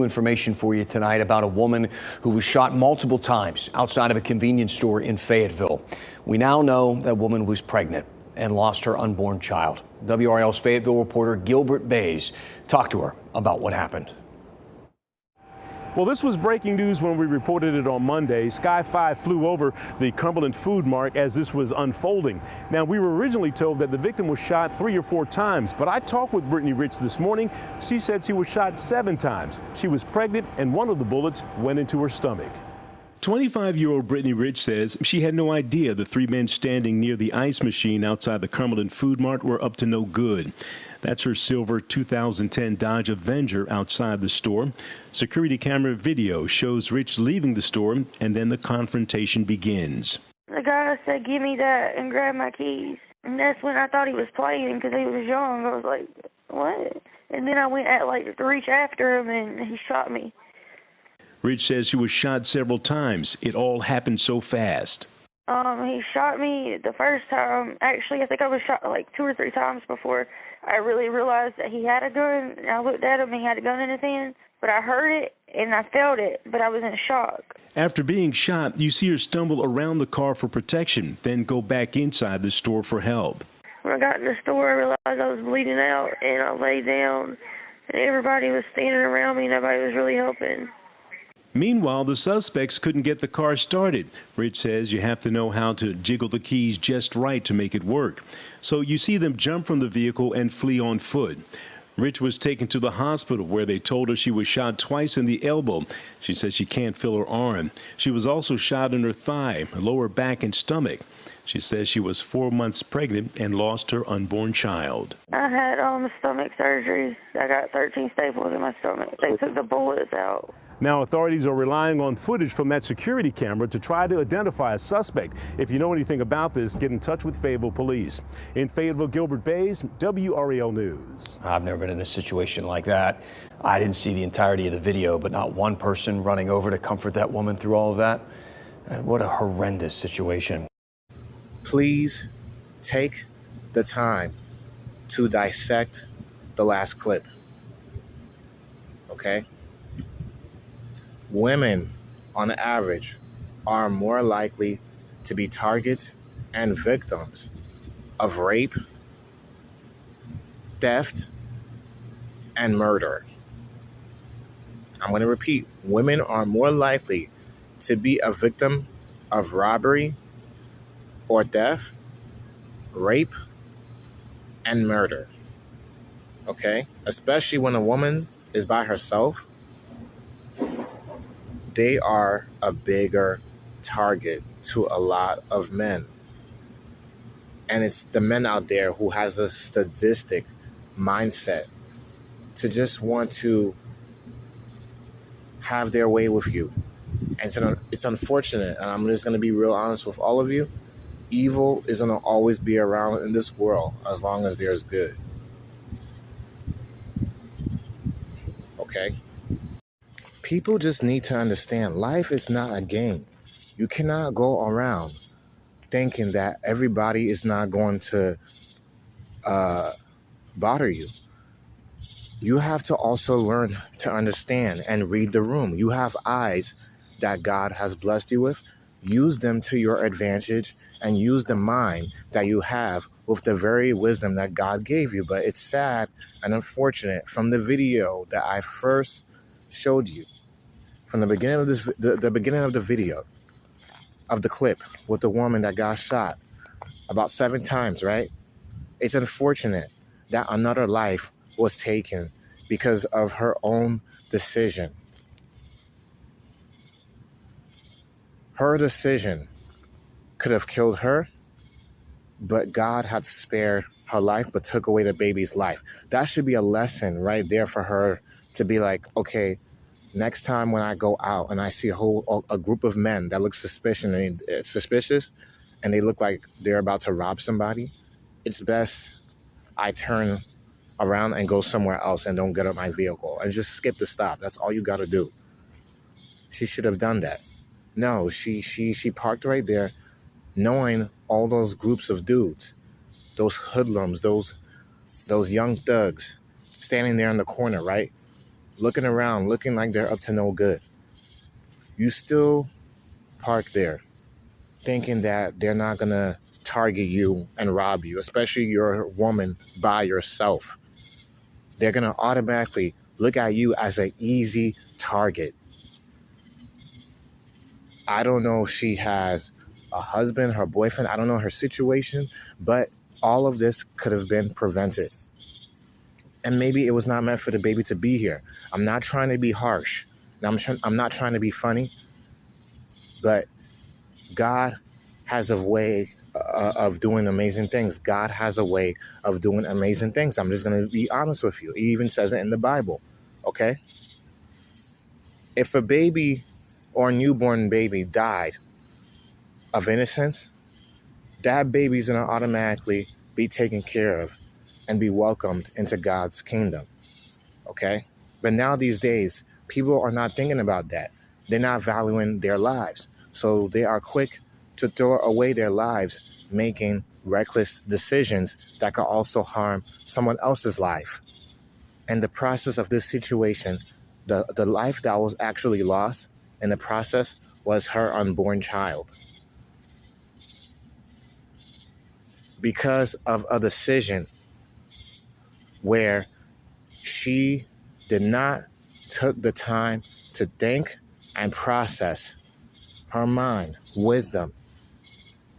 Information for you tonight about a woman who was shot multiple times outside of a convenience store in Fayetteville. We now know that woman was pregnant and lost her unborn child. WRAL's Fayetteville reporter Gilbert Bays talked to her about what happened. Well, this was breaking news when we reported it on Monday. Sky 5 flew over the Cumberland Food Mart as this was unfolding. Now, we were originally told that the victim was shot 3 or 4 times, but I talked with Brittany Rich this morning. She said she was shot 7 times. She was pregnant, and one of the bullets went into her stomach. 25-year-old Brittany Rich says she had no idea the 3 men standing near the ice machine outside the Cumberland Food Mart were up to no good. That's her silver 2010 Dodge Avenger outside the store. Security camera video shows Rich leaving the store, and then the confrontation begins. The guy said, "Give me that," and grabbed my keys. And that's when I thought he was playing because he was young. I was like, what? And then I went to reach after him, and he shot me. Rich says she was shot several times. It all happened so fast. He shot me the first time. Actually, I think I was shot 2 or 3 times before I really realized that he had a gun. And I looked at him, and he had a gun in his hand. But I heard it, and I felt it, but I was in shock. After being shot, you see her stumble around the car for protection, then go back inside the store for help. When I got in the store, I realized I was bleeding out, and I laid down, and everybody was standing around me. Nobody was really helping. Meanwhile, the suspects couldn't get the car started. Rich says you have to know how to jiggle the keys just right to make it work. So you see them jump from the vehicle and flee on foot. Rich was taken to the hospital where they told her she was shot twice in the elbow. She says she can't feel her arm. She was also shot in her thigh, lower back, and stomach. She says she was 4 months pregnant and lost her unborn child. I had stomach surgery. I got 13 staples in my stomach. They took the bullets out. Now, authorities are relying on footage from that security camera to try to identify a suspect. If you know anything about this, get in touch with Fayetteville Police. In Fayetteville, Gilbert Bays, WRAL News. I've never been in a situation like that. I didn't see the entirety of the video, but not one person running over to comfort that woman through all of that. What a horrendous situation. Please take the time to dissect the last clip. Okay? Women, on average, are more likely to be targets and victims of rape, theft, and murder. I'm going to repeat. Women are more likely to be a victim of robbery or theft, rape, and murder. Okay? Especially when a woman is by herself. They are a bigger target to a lot of men. And it's the men out there who has a sadistic mindset to just want to have their way with you. And so it's unfortunate, and I'm just going to be real honest with all of you. Evil is going to always be around in this world as long as there's good. Okay? People just need to understand life is not a game. You cannot go around thinking that everybody is not going to bother you. You have to also learn to understand and read the room. You have eyes that God has blessed you with. Use them to your advantage and use the mind that you have with the very wisdom that God gave you. But it's sad and unfortunate from the video that I first showed you. From the beginning of the beginning of the video, of the clip with the woman that got shot about 7 times, right? It's unfortunate that another life was taken because of her own decision. Her decision could have killed her, but God had spared her life, but took away the baby's life. That should be a lesson right there for her to be like, okay, next time when I go out and I see a group of men that look suspicious and they look like they're about to rob somebody, it's best I turn around and go somewhere else and don't get up my vehicle and just skip the stop. That's all you got to do. She should have done that. No, she parked right there knowing all those groups of dudes, those hoodlums, those young thugs standing there in the corner, right? looking around, looking like they're up to no good. You still park there thinking that they're not going to target you and rob you, especially you're a woman by yourself. They're going to automatically look at you as an easy target. I don't know if she has a husband, her boyfriend. I don't know her situation, but all of this could have been prevented. And maybe it was not meant for the baby to be here. I'm not trying to be harsh. I'm not trying to be funny, but God has a way of doing amazing things. God has a way of doing amazing things. I'm just going to be honest with you. He even says it in the Bible, okay? If a baby or a newborn baby died of innocence, that baby's going to automatically be taken care of and be welcomed into God's kingdom, okay? But now these days, people are not thinking about that. They're not valuing their lives. So they are quick to throw away their lives, making reckless decisions that could also harm someone else's life. And the process of this situation, the life that was actually lost in the process was her unborn child. Because of a decision where she did not took the time to think and process her mind, wisdom,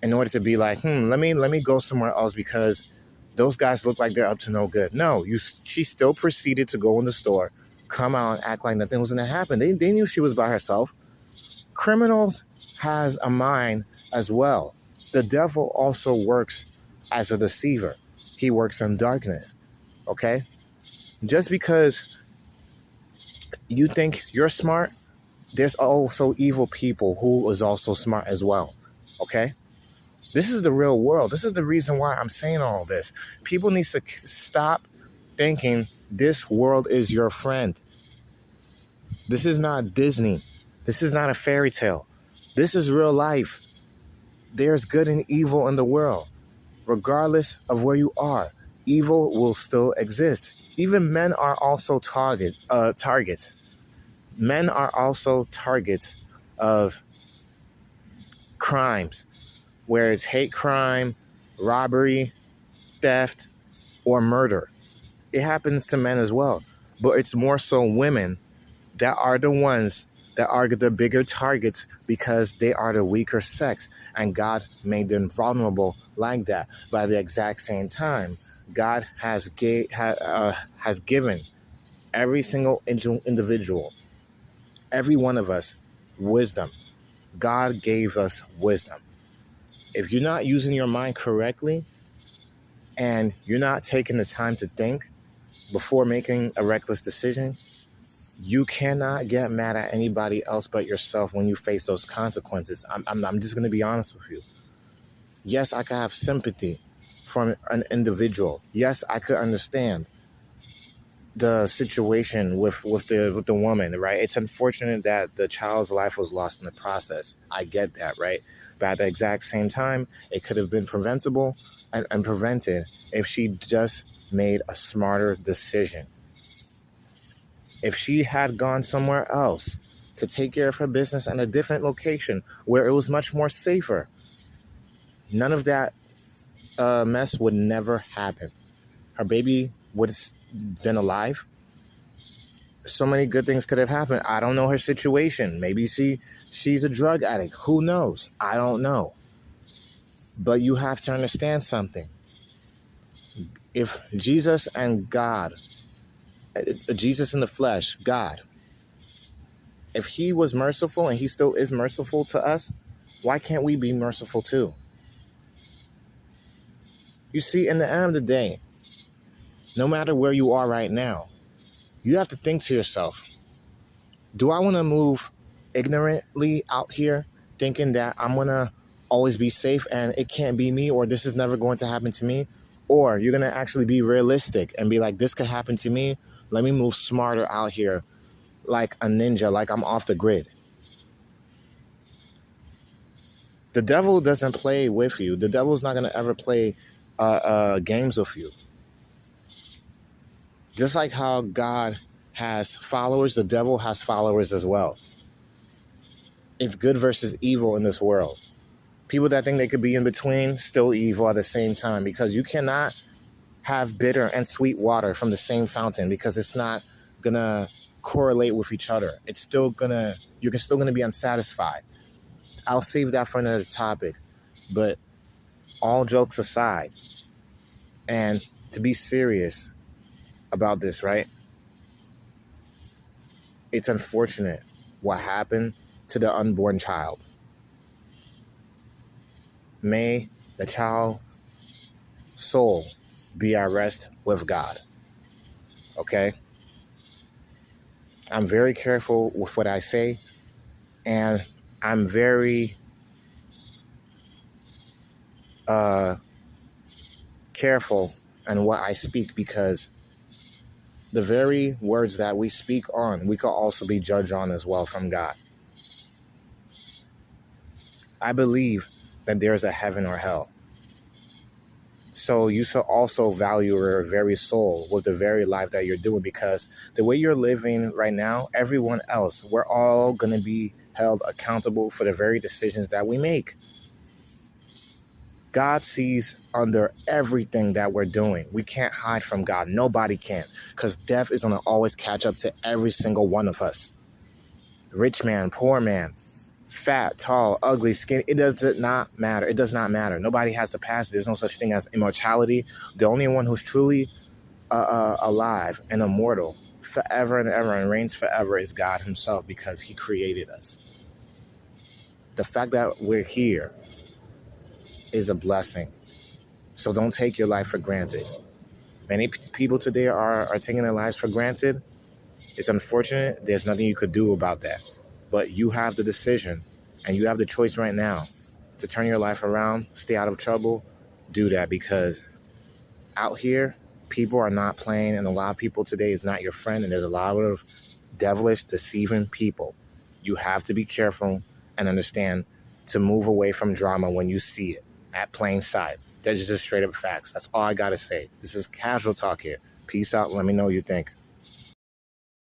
in order to be like, let me go somewhere else because those guys look like they're up to no good. No, she still proceeded to go in the store, come out and act like nothing was going to happen. They knew she was by herself. Criminals has a mind as well. The devil also works as a deceiver. He works in darkness, okay? Just because you think you're smart, there's also evil people who is also smart as well, okay? This is the real world. This is the reason why I'm saying all this. People need to stop thinking this world is your friend. This is not Disney. This is not a fairy tale. This is real life. There's good and evil in the world. Regardless of where you are, evil will still exist. Even men are also targets. Men are also targets of crimes, where it's hate crime, robbery, theft, or murder. It happens to men as well, but it's more so women that are the ones that are the bigger targets because they are the weaker sex, and God made them vulnerable like that. By the exact same time, God has given every single individual, every one of us, wisdom. God gave us wisdom. If you're not using your mind correctly and you're not taking the time to think before making a reckless decision, you cannot get mad at anybody else but yourself when you face those consequences. I'm just going to be honest with you. Yes, I could have sympathy for an individual. Yes, I could understand the situation with the woman, right? It's unfortunate that the child's life was lost in the process. I get that, right? But at the exact same time, it could have been preventable and prevented if she just made a smarter decision. If she had gone somewhere else to take care of her business in a different location where it was much more safer, none of that mess would never happen. Her baby would have been alive. So many good things could have happened. I don't know her situation. Maybe she's a drug addict. Who knows? I don't know. But you have to understand something. If Jesus and God, Jesus in the flesh, God, if he was merciful and he still is merciful to us, why can't we be merciful too? You see, in the end of the day, no matter where you are right now, you have to think to yourself, do I want to move ignorantly out here thinking that I'm going to always be safe and it can't be me, or this is never going to happen to me? Or you're going to actually be realistic and be like, this could happen to me. Let me move smarter out here like a ninja, like I'm off the grid. The devil doesn't play with you. The devil's not going to ever play games with you. Just like how God has followers, the devil has followers as well. It's good versus evil in this world. People that think they could be in between, still evil at the same time, because you cannot have bitter and sweet water from the same fountain, because it's not gonna correlate with each other. It's still gonna, you're still gonna be unsatisfied. I'll save that for another topic. But all jokes aside, and to be serious about this, right? It's unfortunate what happened to the unborn child. May the child's soul be at rest with God. Okay? I'm very careful with what I say, and I'm very careful in what I speak, because the very words that we speak on, we could also be judged on as well from God. I believe that there's a heaven or hell. So you should also value your very soul with the very life that you're doing, because the way you're living right now, everyone else, we're all going to be held accountable for the very decisions that we make. God sees under everything that we're doing. We can't hide from God. Nobody can, because death is going to always catch up to every single one of us. Rich man, poor man, fat, tall, ugly, skinny, it does not matter. It does not matter. Nobody has the past. There's no such thing as immortality. The only one who's truly alive and immortal forever and ever and reigns forever is God himself, because he created us. The fact that we're here is a blessing. So don't take your life for granted. Many people today are taking their lives for granted. It's unfortunate. There's nothing you could do about that. But you have the decision, and you have the choice right now to turn your life around, stay out of trouble. Do that, because out here, people are not playing, and a lot of people today is not your friend, and there's a lot of devilish, deceiving people. You have to be careful and understand to move away from drama when you see it at plain sight. That's just straight up facts. That's all I got to say. This is casual talk here. Peace out. Let me know what you think.